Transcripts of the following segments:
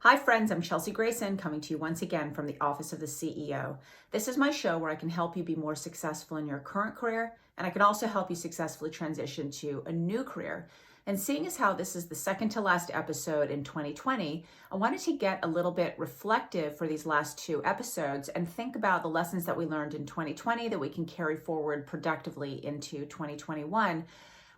Hi friends, I'm Chelsea Grayson coming to you once again from the Office of the CEO. This is my show where I can help you be more successful in your current career, and I can also help you successfully transition to a new career. And seeing as how this is the second to last episode in 2020, I wanted to get a little bit reflective for these last two episodes and think about the lessons that we learned in 2020 that we can carry forward productively into 2021,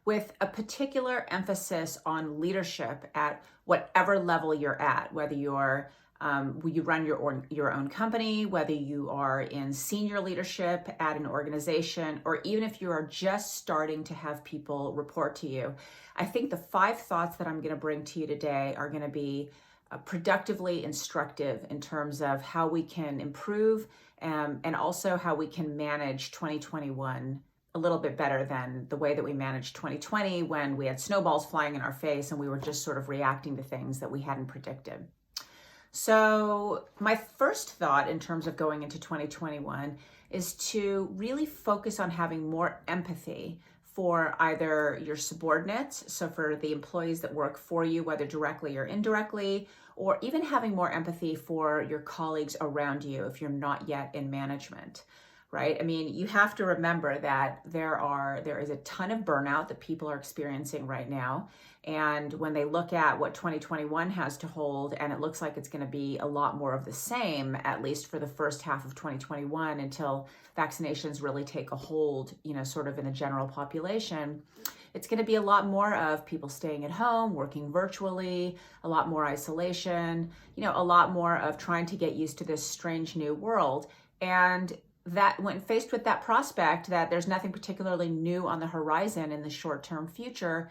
with a particular emphasis on leadership at whatever level you're at, whether you run your own company, whether you are in senior leadership at an organization, or even if you are just starting to have people report to you. I think the 5 thoughts that I'm going to bring to you today are going to be productively instructive in terms of how we can improve and also how we can manage 2021 a little bit better than the way that we managed 2020 when we had snowballs flying in our face and we were just sort of reacting to things that we hadn't predicted. So my first thought in terms of going into 2021 is to really focus on having more empathy for either your subordinates, so for the employees that work for you, whether directly or indirectly, or even having more empathy for your colleagues around you if you're not yet in management. Right? I mean, you have to remember that there is a ton of burnout that people are experiencing right now. And when they look at what 2021 has to hold, and it looks like it's going to be a lot more of the same, at least for the first half of 2021 until vaccinations really take a hold, sort of in the general population, it's going to be a lot more of people staying at home, working virtually, a lot more isolation, a lot more of trying to get used to this strange new world. And that when faced with that prospect that there's nothing particularly new on the horizon in the short-term future,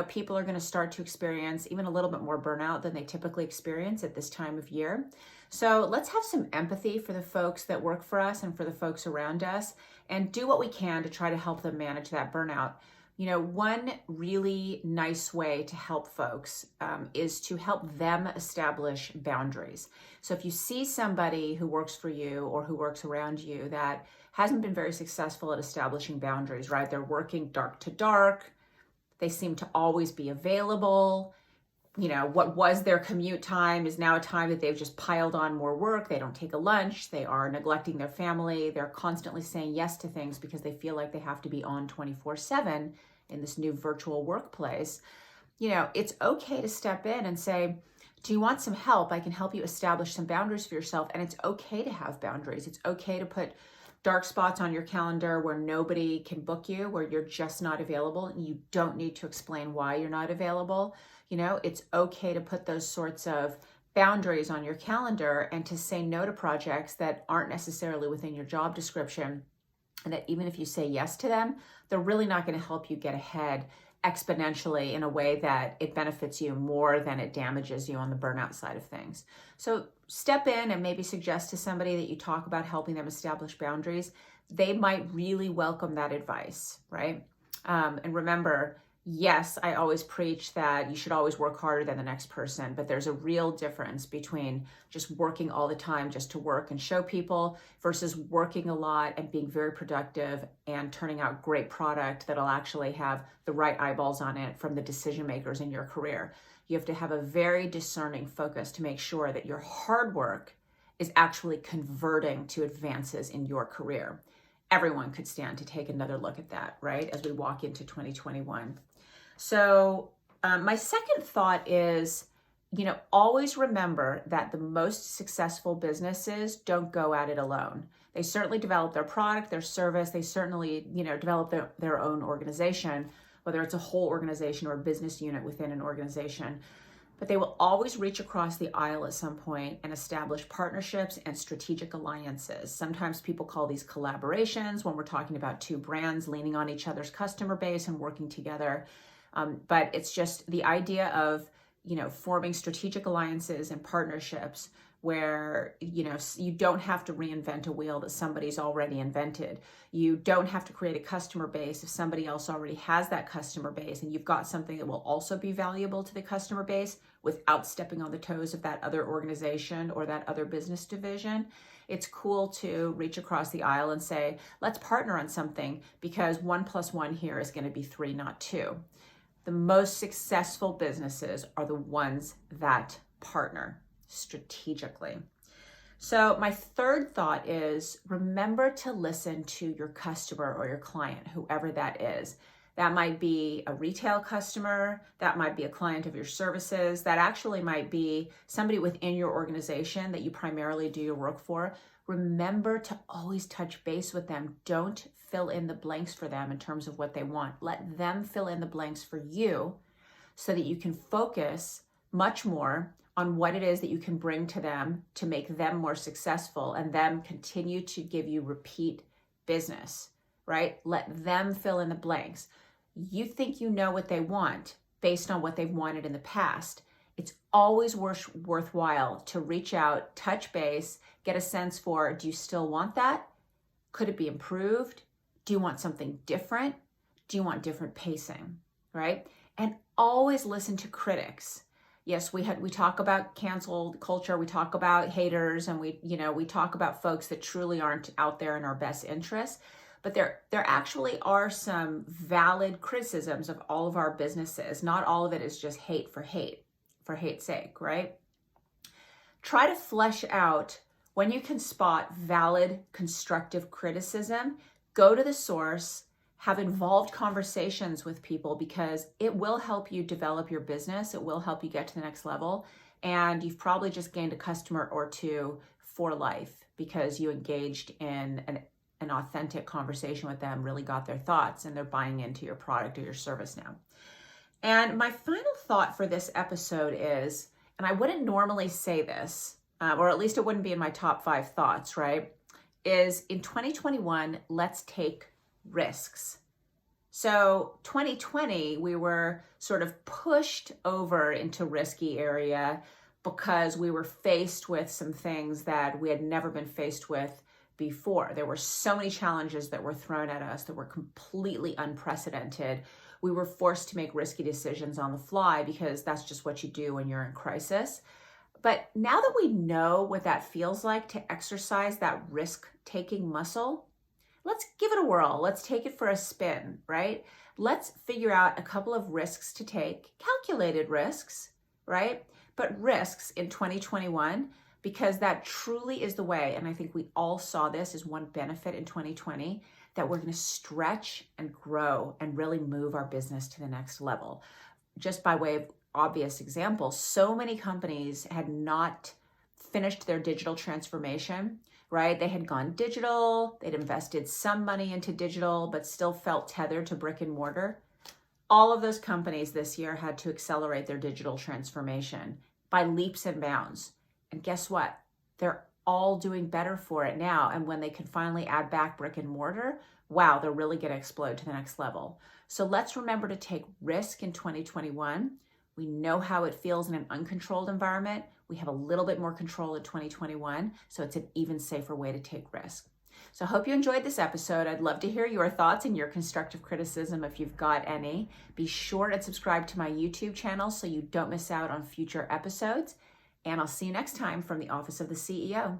people are going to start to experience even a little bit more burnout than they typically experience at this time of year. So let's have some empathy for the folks that work for us and for the folks around us and do what we can to try to help them manage that burnout. One really nice way to help folks is to help them establish boundaries. So if you see somebody who works for you or who works around you that hasn't been very successful at establishing boundaries, right? They're working dark to dark. They seem to always be available. What was their commute time is now a time that they've just piled on more work. They don't take a lunch. They are neglecting their family. They're constantly saying yes to things because they feel like they have to be on 24/7 in this new virtual workplace. It's okay to step in and say, do you want some help? I can help you establish some boundaries for yourself. And it's okay to have boundaries. It's okay to put dark spots on your calendar where nobody can book you, where you're just not available and you don't need to explain why you're not available. It's okay to put those sorts of boundaries on your calendar and to say no to projects that aren't necessarily within your job description. And that even if you say yes to them, they're really not going to help you get ahead exponentially in a way that it benefits you more than it damages you on the burnout side of things. So step in and maybe suggest to somebody that you talk about helping them establish boundaries. They might really welcome that advice, right? And remember, yes, I always preach that you should always work harder than the next person, but there's a real difference between just working all the time just to work and show people versus working a lot and being very productive and turning out great product that'll actually have the right eyeballs on it from the decision makers in your career. You have to have a very discerning focus to make sure that your hard work is actually converting to advances in your career. Everyone could stand to take another look at that, right, as we walk into 2021. So my second thought is, always remember that the most successful businesses don't go at it alone. They certainly develop their product, their service. They certainly, develop their own organization, whether it's a whole organization or a business unit within an organization. But they will always reach across the aisle at some point and establish partnerships and strategic alliances. Sometimes people call these collaborations when we're talking about two brands leaning on each other's customer base and working together. But it's just the idea of, forming strategic alliances and partnerships where, you don't have to reinvent a wheel that somebody's already invented. You don't have to create a customer base if somebody else already has that customer base and you've got something that will also be valuable to the customer base without stepping on the toes of that other organization or that other business division. It's cool to reach across the aisle and say, let's partner on something because 1 + 1 here is going to be 3, not 2. The most successful businesses are the ones that partner. strategically. So my third thought is remember to listen to your customer or your client, whoever that is. That might be a retail customer, that might be a client of your services, that actually might be somebody within your organization that you primarily do your work for. Remember to always touch base with them. Don't fill in the blanks for them in terms of what they want. Let them fill in the blanks for you so that you can focus much more on what it is that you can bring to them to make them more successful and them continue to give you repeat business, right? Let them fill in the blanks. You think you know what they want based on what they've wanted in the past. It's always worthwhile to reach out, touch base, get a sense for, do you still want that? Could it be improved? Do you want something different? Do you want different pacing, right? And always listen to critics. Yes, we talk about cancel culture, we talk about haters, and we talk about folks that truly aren't out there in our best interests. But there actually are some valid criticisms of all of our businesses. Not all of it is just hate for hate's sake, right? Try to flesh out when you can spot valid, constructive criticism. Go to the source, have involved conversations with people because it will help you develop your business. It will help you get to the next level. And you've probably just gained a customer or two for life because you engaged in an authentic conversation with them, really got their thoughts, and they're buying into your product or your service now. And my final thought for this episode is, and I wouldn't normally say this, or at least it wouldn't be in my top 5 thoughts, right? Is in 2021, let's take risks. So 2020, we were sort of pushed over into risky area because we were faced with some things that we had never been faced with before. There were so many challenges that were thrown at us that were completely unprecedented. We were forced to make risky decisions on the fly because that's just what you do when you're in crisis. But now that we know what that feels like to exercise that risk-taking muscle, let's give it a whirl. Let's take it for a spin, right? Let's figure out a couple of risks to take, calculated risks, right? But risks in 2021, because that truly is the way, and I think we all saw this as one benefit in 2020, that we're going to stretch and grow and really move our business to the next level. Just by way of obvious example, so many companies had not finished their digital transformation, right? They had gone digital, they'd invested some money into digital, but still felt tethered to brick and mortar. All of those companies this year had to accelerate their digital transformation by leaps and bounds. And guess what? They're all doing better for it now. And when they can finally add back brick and mortar, wow, they're really going to explode to the next level. So let's remember to take risk in 2021. We know how it feels in an uncontrolled environment. We have a little bit more control in 2021, so it's an even safer way to take risk. So I hope you enjoyed this episode. I'd love to hear your thoughts and your constructive criticism if you've got any. Be sure to subscribe to my YouTube channel so you don't miss out on future episodes. And I'll see you next time from the Office of the CEO.